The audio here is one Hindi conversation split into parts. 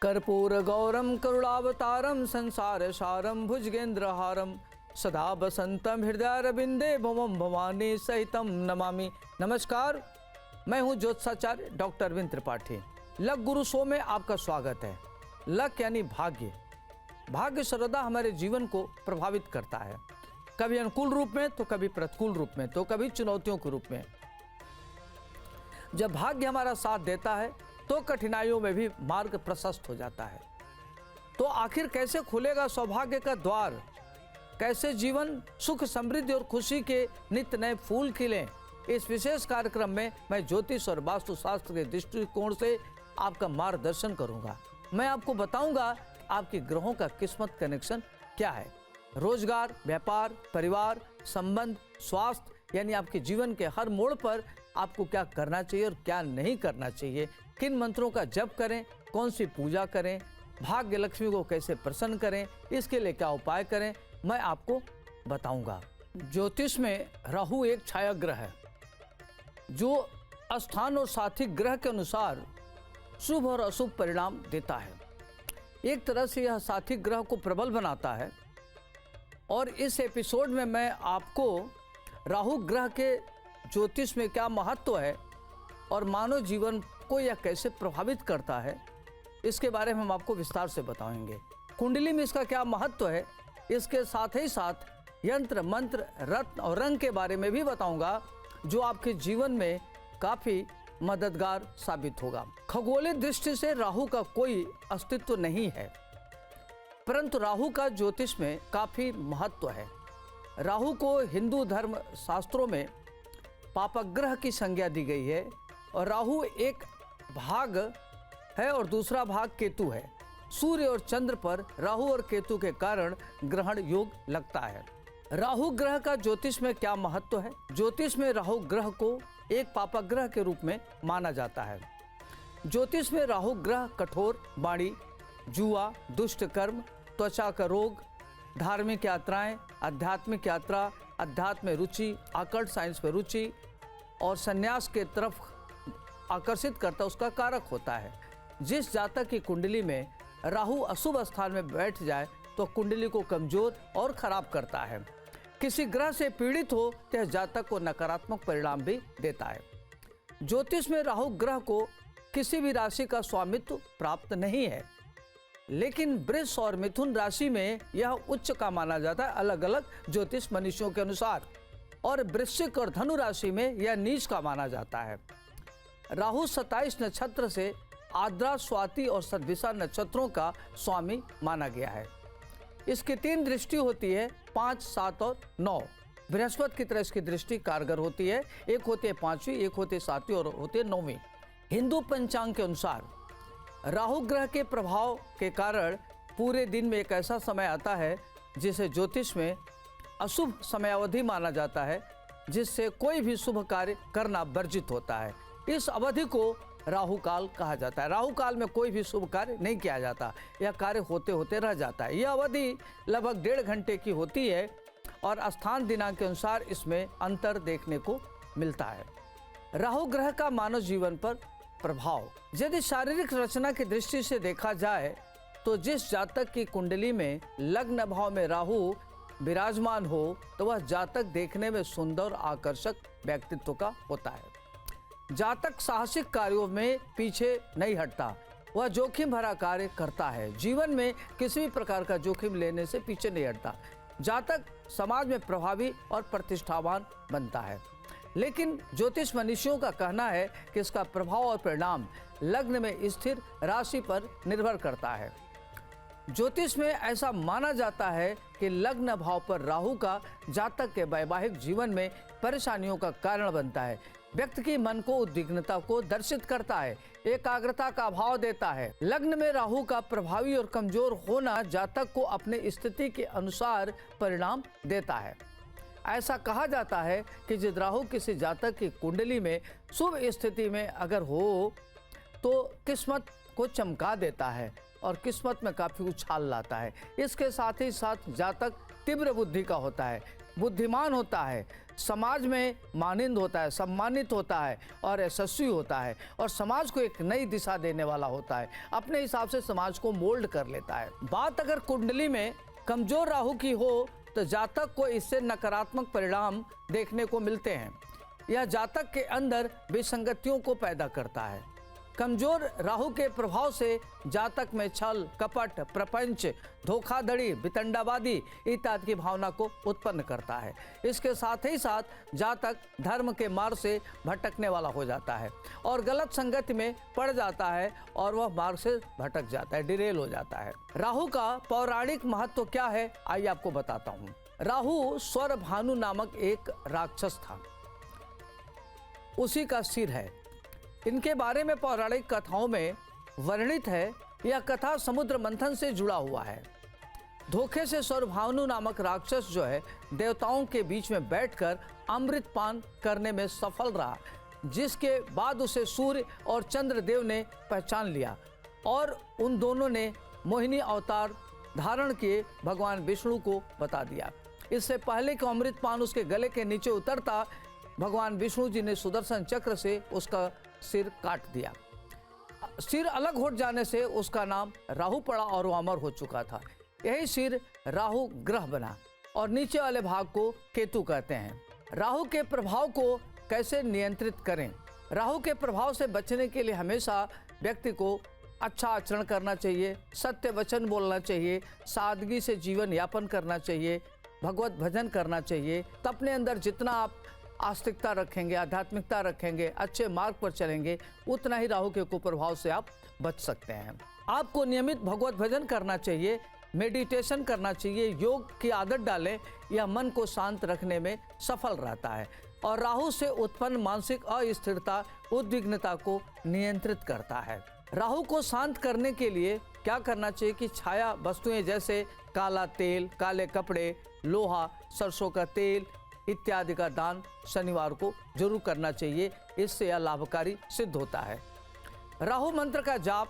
कर्पूरगौरं करुणावतारं संसारसारं भुजगेन्द्रहारं सदा वसंतम हृदयारविंदे भवम भवानी सहितम नमामि। नमस्कार, मैं हूं ज्योतिषाचार्य डॉक्टर अरविंद त्रिपाठी। लक गुरु शो में आपका स्वागत है। लक यानी भाग्य। भाग्य सर्वदा हमारे जीवन को प्रभावित करता है, कभी अनुकूल रूप में तो कभी प्रतिकूल रूप में तो कभी चुनौतियों के रूप में। जब भाग्य हमारा साथ देता है तो कठिनाइयों में भी मार्ग प्रशस्त हो जाता है। तो आखिर कैसे खुलेगा सौभाग्य का द्वार, कैसे जीवन सुख समृद्धि और खुशी के नित्य नए फूल खिलें, इस विशेष कार्यक्रम में मैं ज्योतिष और वास्तुशास्त्र के दृष्टिकोण से आपका मार्गदर्शन करूंगा। मैं आपको बताऊंगा आपके ग्रहों का किस्मत कनेक्शन क्या है। रोजगार, व्यापार, परिवार, संबंध, स्वास्थ्य यानी आपके जीवन के हर मोड़ पर आपको क्या करना चाहिए और क्या नहीं करना चाहिए, किन मंत्रों का जप करें, कौन सी पूजा करें, भाग्य लक्ष्मी को कैसे प्रसन्न करें, इसके लिए क्या उपाय करें, मैं आपको बताऊंगा। ज्योतिष में राहु एक छाया ग्रह है जो स्थान और साथी ग्रह के अनुसार शुभ और अशुभ परिणाम देता है। एक तरह से यह साथी ग्रह को प्रबल बनाता है और इस एपिसोड में मैं आपको राहु ग्रह के ज्योतिष में क्या महत्व है और मानव जीवन को यह कैसे प्रभावित करता है, इसके बारे में हम आपको विस्तार से बताएंगे। कुंडली में इसका क्या महत्व है, इसके साथ ही साथ यंत्र, मंत्र, रत्न और रंग के बारे में भी बताऊंगा जो आपके जीवन में काफ़ी मददगार साबित होगा। खगोलीय दृष्टि से राहु का कोई अस्तित्व नहीं है, परंतु राहु का ज्योतिष में काफ़ी महत्व है। राहु को हिंदू धर्म शास्त्रों में पापग्रह की संज्ञा दी गई है और राहु एक भाग है और दूसरा भाग केतु है। सूर्य और चंद्र पर राहु और केतु के कारण ग्रहण योग लगता है। राहु ग्रह का ज्योतिष में क्या महत्व है? ज्योतिष में राहु ग्रह को एक पापग्रह के रूप में माना जाता है। ज्योतिष में राहु ग्रह कठोर वाणी, जुआ, दुष्ट कर्म, त्वचा का रोग, धार्मिक यात्राएं, आध्यात्मिक यात्रा, अध्यात्म में रुचि, आकर्ट साइंस में रुचि और संन्यास के तरफ आकर्षित करता उसका कारक होता है। जिस जातक की कुंडली में राहु अशुभ स्थान में बैठ जाए तो कुंडली को कमजोर और खराब करता है। किसी ग्रह से पीड़ित हो तो जातक को नकारात्मक परिणाम भी देता है। ज्योतिष में राहु ग्रह को किसी भी राशि का स्वामित्व प्राप्त नहीं है, लेकिन वृष और मिथुन राशि में यह उच्च का माना जाता है अलग अलग ज्योतिष मनीषियों के अनुसार, और वृश्चिक और धनु राशि में यह नीच का माना जाता है। राहु 27 नक्षत्र से आद्रा, स्वाति और सद्विषा नक्षत्रों का स्वामी माना गया है। इसकी 3 दृष्टि होती है, 5, 7 और 9। बृहस्पति की तरह इसकी दृष्टि कारगर होती है। एक होती है 5वीं, एक होती है 7वीं और होती है 9वीं। हिंदू पंचांग के अनुसार राहु ग्रह के प्रभाव के कारण पूरे दिन में एक ऐसा समय आता है जिसे ज्योतिष में अशुभ समयावधि माना जाता है, जिससे कोई भी शुभ कार्य करना वर्जित होता है। इस अवधि को राहु काल कहा जाता है। राहु काल में कोई भी शुभ कार्य नहीं किया जाता, यह कार्य होते होते रह जाता है। यह अवधि लगभग 1.5 घंटे की होती है और स्थान दिनांक के अनुसार इसमें अंतर देखने को मिलता है। राहु ग्रह का मानव जीवन पर प्रभाव, यदि शारीरिक रचना की दृष्टि से देखा जाए तो जिस जातक की कुंडली में लग्न भाव में राहु विराजमान हो तो वह जातक देखने में सुंदर और आकर्षक व्यक्तित्व का होता है। जातक साहसिक कार्यों में पीछे नहीं हटता, वह जोखिम भरा कार्य करता है। जीवन में किसी भी प्रकार का जोखिम लेने से पीछे नहीं हटता। जातक समाज में प्रभावी और प्रतिष्ठावान बनता है, लेकिन ज्योतिष मनीषियों का कहना है कि इसका प्रभाव और परिणाम लग्न में स्थिर राशि पर निर्भर करता है। ज्योतिष में ऐसा माना जाता है कि लग्न भाव पर राहु का जातक के वैवाहिक जीवन में परेशानियों का कारण बनता है। व्यक्ति की मन को उद्विग्नता को दर्शित करता है, एकाग्रता का अभाव देता है। लग्न में राहु का प्रभावी और कमजोर होना जातक को अपने स्थिति के अनुसार परिणाम देता है। ऐसा कहा जाता है कि यदि राहु किसी जातक की कुंडली में शुभ स्थिति में अगर हो तो किस्मत को चमका देता है और किस्मत में काफ़ी उछाल लाता है। इसके साथ ही साथ जातक तीव्र बुद्धि का होता है, बुद्धिमान होता है, समाज में मानिंद होता है, सम्मानित होता है और यशस्वी होता है और समाज को एक नई दिशा देने वाला होता है, अपने हिसाब से समाज को मोल्ड कर लेता है। बात अगर कुंडली में कमजोर राहु की हो तो जातक को इससे नकारात्मक परिणाम देखने को मिलते हैं। यह जातक के अंदर विसंगतियों को पैदा करता है। कमजोर राहु के प्रभाव से जातक में छल, कपट, प्रपंच, धोखाधड़ी, वितंडावादी इत्यादि की भावना को उत्पन्न करता है। इसके साथ ही साथ जातक धर्म के मार्ग से भटकने वाला हो जाता है और गलत संगति में पड़ जाता है और वह मार्ग से भटक जाता है, डिरेल हो जाता है। राहु का पौराणिक महत्व क्या है, आइए आपको बताता हूँ। राहु स्वर भानु नामक एक राक्षस था, उसी का सिर है। इनके बारे में पौराणिक कथाओं में वर्णित है। यह कथा समुद्र मंथन से जुड़ा हुआ है। धोखे से स्वरभानु नामक राक्षस जो है देवताओं के बीच में बैठकर अमृत पान करने में सफल रहा, जिसके बाद उसे सूर्य और चंद्रदेव ने पहचान लिया और उन दोनों ने मोहिनी अवतार धारण किए भगवान विष्णु को बता दिया। इससे पहले कि अमृत पान उसके गले के नीचे उतरता, भगवान विष्णु जी ने सुदर्शन चक्र से उसका सिर काट दिया। सिर अलग हो जाने से उसका नाम राहु पड़ा और वो अमर हो चुका था। यही सिर राहु ग्रह बना और नीचे वाले भाग को केतु कहते हैं। राहु के प्रभाव को कैसे नियंत्रित करें? राहु के प्रभाव से बचने के लिए हमेशा व्यक्ति को अच्छा आचरण करना चाहिए, सत्य वचन बोलना चाहिए, सादगी से जीवन यापन करना चाहिए, भगवत भजन करना चाहिए। तो अपने अंदर जितना आप आस्तिकता रखेंगे, आध्यात्मिकता रखेंगे, अच्छे मार्ग पर चलेंगे, उतना ही राहु के कुप्रभाव से आप बच सकते हैं। आपको नियमित भगवत भजन करना चाहिए, मेडिटेशन करना चाहिए, योग की आदत डालें। यह मन को शांत रखने में सफल रहता है और राहु से उत्पन्न मानसिक अस्थिरता, उद्विग्नता को नियंत्रित करता है। राहु को शांत करने के लिए क्या करना चाहिए कि छाया वस्तुएं जैसे काला तेल, काले कपड़े, लोहा, सरसों का तेल इत्यादि का दान शनिवार को जरूर करना चाहिए। इससे यह लाभकारी सिद्ध होता है। राहु मंत्र का जाप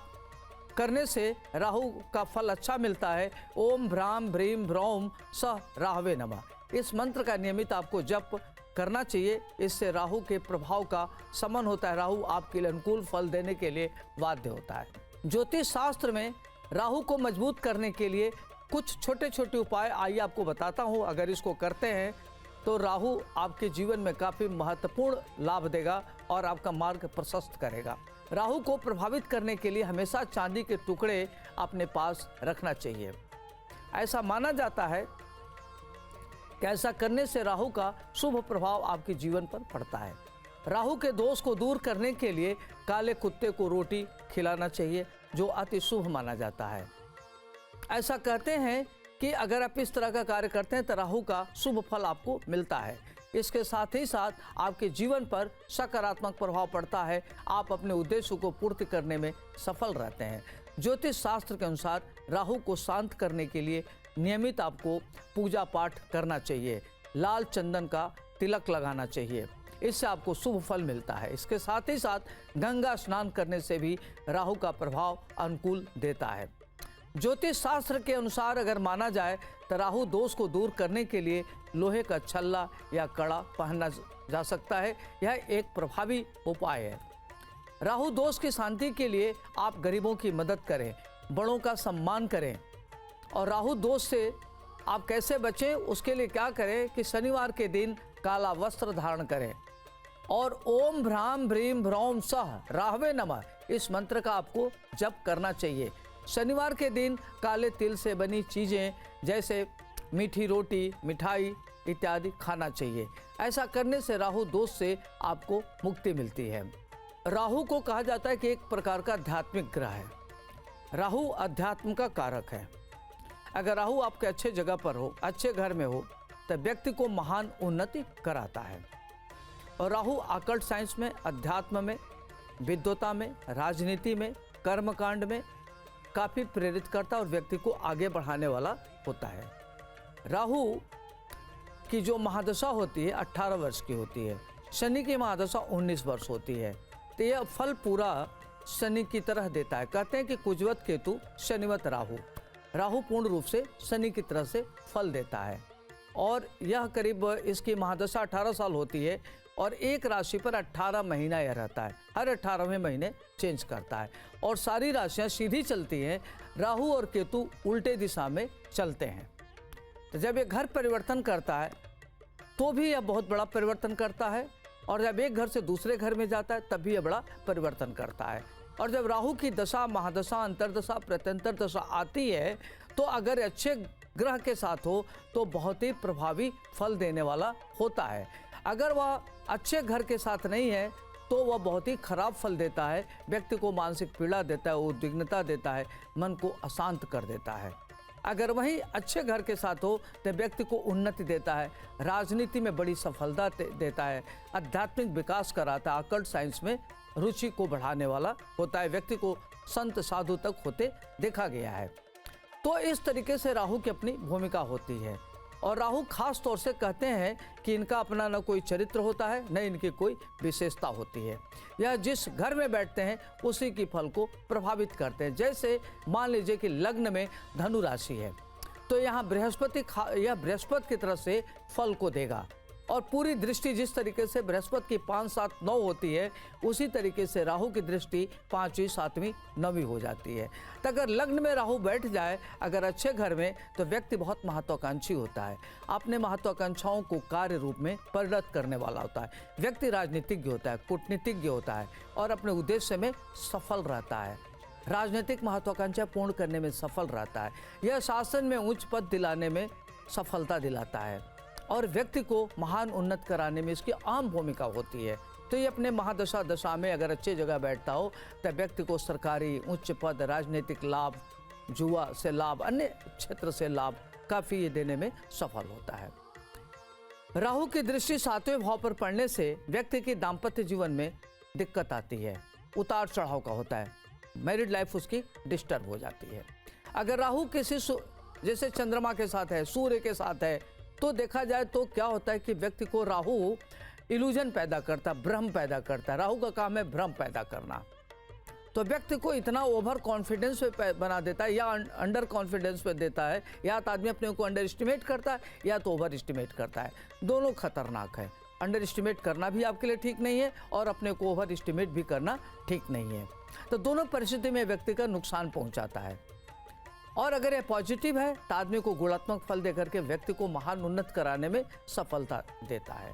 करने से राहु का फल अच्छा मिलता है। ओम भ्राम भ्रीम भ्रौम सह राहवे नमः। इस मंत्र का नियमित आपको जप करना चाहिए। इससे राहु के प्रभाव का शमन होता है। राहु आपके लिए अनुकूल फल देने के लिए बाध्य होता है। ज्योतिष शास्त्र में राहु को मजबूत करने के लिए कुछ छोटे छोटे उपाय आइए आपको बताता हूँ। अगर इसको करते हैं तो राहु आपके जीवन में काफ़ी महत्वपूर्ण लाभ देगा और आपका मार्ग प्रशस्त करेगा। राहु को प्रभावित करने के लिए हमेशा चांदी के टुकड़े अपने पास रखना चाहिए। ऐसा माना जाता है कि ऐसा करने से राहु का शुभ प्रभाव आपके जीवन पर पड़ता है। राहु के दोष को दूर करने के लिए काले कुत्ते को रोटी खिलाना चाहिए, जो अति शुभ माना जाता है। ऐसा कहते हैं कि अगर आप इस तरह का कार्य करते हैं तो राहु का शुभ फल आपको मिलता है। इसके साथ ही साथ आपके जीवन पर सकारात्मक प्रभाव पड़ता है। आप अपने उद्देश्य को पूर्ति करने में सफल रहते हैं। ज्योतिष शास्त्र के अनुसार राहु को शांत करने के लिए नियमित आपको पूजा पाठ करना चाहिए, लाल चंदन का तिलक लगाना चाहिए, इससे आपको शुभ फल मिलता है। इसके साथ ही साथ गंगा स्नान करने से भी राहु का प्रभाव अनुकूल देता है। ज्योतिष शास्त्र के अनुसार अगर माना जाए तो राहु दोष को दूर करने के लिए लोहे का छल्ला या कड़ा पहनना जा सकता है। यह एक प्रभावी उपाय है। राहु दोष की शांति के लिए आप गरीबों की मदद करें, बड़ों का सम्मान करें। और राहु दोष से आप कैसे बचें, उसके लिए क्या करें कि शनिवार के दिन काला वस्त्र धारण करें और ओम भ्राम भ्रीम भ्रौम सह राहवे नमः इस मंत्र का आपको जप करना चाहिए। शनिवार के दिन काले तिल से बनी चीज़ें जैसे मीठी रोटी, मिठाई इत्यादि खाना चाहिए। ऐसा करने से राहु दोष से आपको मुक्ति मिलती है। राहु को कहा जाता है कि एक प्रकार का आध्यात्मिक ग्रह है। राहु अध्यात्म का कारक है। अगर राहु आपके अच्छे जगह पर हो, अच्छे घर में हो, तो व्यक्ति को महान उन्नति कराता है। और राहु अकल्ट साइंस में, अध्यात्म में, विद्वता में, राजनीति में, कर्मकांड में काफ़ी प्रेरित करता है और व्यक्ति को आगे बढ़ाने वाला होता है। राहु की जो महादशा होती है 18 वर्ष की होती है, शनि की महादशा 19 वर्ष होती है। तो यह फल पूरा शनि की तरह देता है। कहते हैं कि कुजवत केतु शनिवत राहु। राहु पूर्ण रूप से शनि की तरह से फल देता है और यह करीब इसकी महादशा 18 साल होती है और एक राशि पर 18 महीना यह रहता है, हर 18वें महीने चेंज करता है और सारी राशियां सीधी चलती हैं, राहु और केतु उल्टे दिशा में चलते हैं। तो जब ये घर परिवर्तन करता है तो भी यह बहुत बड़ा परिवर्तन करता है और जब एक घर से दूसरे घर में जाता है तब भी यह बड़ा परिवर्तन करता है। और जब राहु की दशा, महादशा, अंतरदशा, प्रत्यंतर दशा आती है तो अगर अच्छे ग्रह के साथ हो तो बहुत ही प्रभावी फल देने वाला होता है। अगर वह अच्छे घर के साथ नहीं है तो वह बहुत ही खराब फल देता है, व्यक्ति को मानसिक पीड़ा देता है, उद्विग्नता देता है, मन को अशांत कर देता है। अगर वही अच्छे घर के साथ हो तो व्यक्ति को उन्नति देता है, राजनीति में बड़ी सफलता देता है, आध्यात्मिक विकास कराता है, अकल्ट साइंस में रुचि को बढ़ाने वाला होता है, व्यक्ति को संत साधु तक होते देखा गया है। तो इस तरीके से राहु की अपनी भूमिका होती है और राहु खास तौर से कहते हैं कि इनका अपना न कोई चरित्र होता है, न इनकी कोई विशेषता होती है। यह जिस घर में बैठते हैं उसी की फल को प्रभावित करते हैं। जैसे मान लीजिए कि लग्न में धनु राशि है तो यहाँ यह बृहस्पति की तरफ से फल को देगा और पूरी दृष्टि जिस तरीके से बृहस्पति की 5, 7, 9 होती है उसी तरीके से राहु की दृष्टि 5वीं, 7वीं, 9वीं हो जाती है। तो अगर लग्न में राहु बैठ जाए अगर अच्छे घर में तो व्यक्ति बहुत महत्वाकांक्षी होता है, अपने महत्वाकांक्षाओं को कार्य रूप में परिणत करने वाला होता है, व्यक्ति राजनीतिज्ञ होता है, कूटनीतिज्ञ होता है और अपने उद्देश्य में सफल रहता है, राजनीतिक महत्वाकांक्षा पूर्ण करने में सफल रहता है, यह शासन में उच्च पद दिलाने में सफलता दिलाता है और व्यक्ति को महान उन्नत कराने में इसकी अहम भूमिका होती है। तो ये अपने महादशा दशा में अगर अच्छी जगह बैठता हो तो व्यक्ति को सरकारी उच्च पद, राजनीतिक लाभ, जुआ से लाभ, अन्य क्षेत्र से लाभ काफ़ी ये देने में सफल होता है। राहु की दृष्टि 7वें भाव पर पड़ने से व्यक्ति की दाम्पत्य जीवन में दिक्कत आती है, उतार चढ़ाव का होता है, मैरिड लाइफ उसकी डिस्टर्ब हो जाती है। अगर राहु किसी जैसे चंद्रमा के साथ है, सूर्य के साथ है तो देखा जाए तो क्या होता है कि व्यक्ति को राहु इल्यूजन पैदा करता है, भ्रम पैदा करता है। राहु का काम है भ्रम पैदा करना, तो व्यक्ति को इतना ओवर कॉन्फिडेंस पे बना देता है या अंडर कॉन्फिडेंस पे देता है, या तो आदमी अपने को अंडर एस्टिमेट करता है या तो ओवर एस्टिमेट करता है। दोनों खतरनाक है, अंडर एस्टिमेट करना भी आपके लिए ठीक नहीं है और अपने को ओवर एस्टिमेट भी करना ठीक नहीं है। तो दोनों परिस्थिति में व्यक्ति का नुकसान पहुँचाता है। और अगर यह पॉजिटिव है तो आदमी को गुणात्मक फल देकर के व्यक्ति को महान उन्नत कराने में सफलता देता है।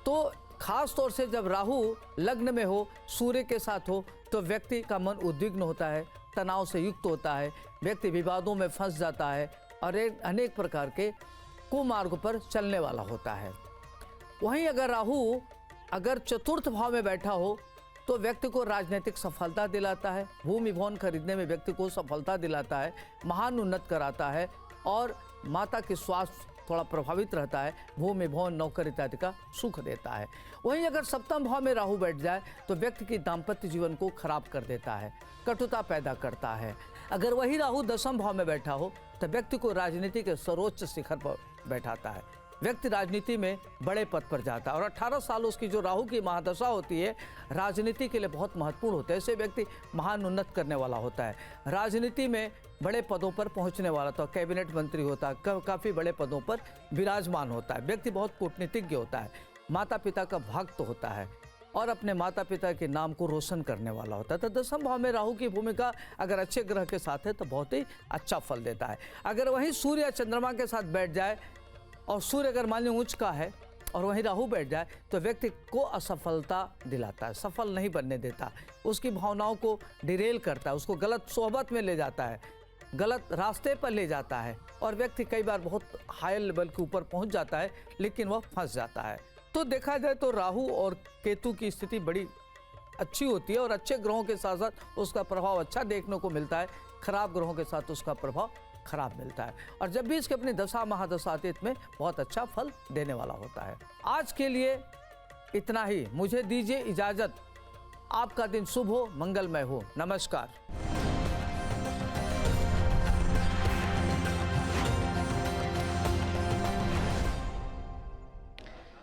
तो खास तौर से जब राहु लग्न में हो, सूर्य के साथ हो तो व्यक्ति का मन उद्विग्न होता है, तनाव से युक्त होता है, व्यक्ति विवादों में फंस जाता है और अनेक प्रकार के कुमार्ग पर चलने वाला होता है। वहीं अगर राहु अगर चतुर्थ भाव में बैठा हो तो व्यक्ति को राजनीतिक सफलता दिलाता है, भूमि भवन खरीदने में व्यक्ति को सफलता दिलाता है, महान उन्नत कराता है और माता की स्वास्थ्य थोड़ा प्रभावित रहता है, भूमि भवन नौकरी इत्यादि का सुख देता है। वहीं अगर सप्तम भाव में राहु बैठ जाए तो व्यक्ति की दाम्पत्य जीवन को खराब कर देता है, कटुता पैदा करता है। अगर वही राहु दसम भाव में बैठा हो तो व्यक्ति को राजनीति के सर्वोच्च शिखर पर बैठाता है, व्यक्ति राजनीति में बड़े पद पर जाता है और 18 साल उसकी जो राहु की महादशा होती है राजनीति के लिए बहुत महत्वपूर्ण होता है। ऐसे व्यक्ति महान उन्नत करने वाला होता है, राजनीति में बड़े पदों पर पहुंचने वाला, तो कैबिनेट मंत्री होता है, काफ़ी बड़े पदों पर विराजमान होता है, व्यक्ति बहुत कूटनीतिज्ञ होता है, माता पिता का भक्त होता है और अपने माता पिता के नाम को रोशन करने वाला होता है। तो दसम भाव में राहु की भूमिका अगर अच्छे ग्रह के साथ है तो बहुत ही अच्छा फल देता है। अगर वहीं सूर्य या चंद्रमा के साथ बैठ जाए और सूर्य अगर मान लीजिए उच्च का है और वहीं राहु बैठ जाए तो व्यक्ति को असफलता दिलाता है, सफल नहीं बनने देता, उसकी भावनाओं को डिरेल करता है, उसको गलत सोहबत में ले जाता है, गलत रास्ते पर ले जाता है और व्यक्ति कई बार बहुत हाई लेवल के ऊपर पहुंच जाता है लेकिन वह फंस जाता है। तो देखा जाए तो राहु और केतु की स्थिति बड़ी अच्छी होती है और अच्छे ग्रहों के साथ साथ उसका प्रभाव अच्छा देखने को मिलता है, खराब ग्रहों के साथ उसका प्रभाव खराब मिलता है और जब भी इसके अपनी दशा महादशा आती है इसमें बहुत अच्छा फल देने वाला होता है। आज के लिए इतना ही, मुझे दीजिए इजाजत। आपका दिन शुभ हो, मंगलमय हो। नमस्कार।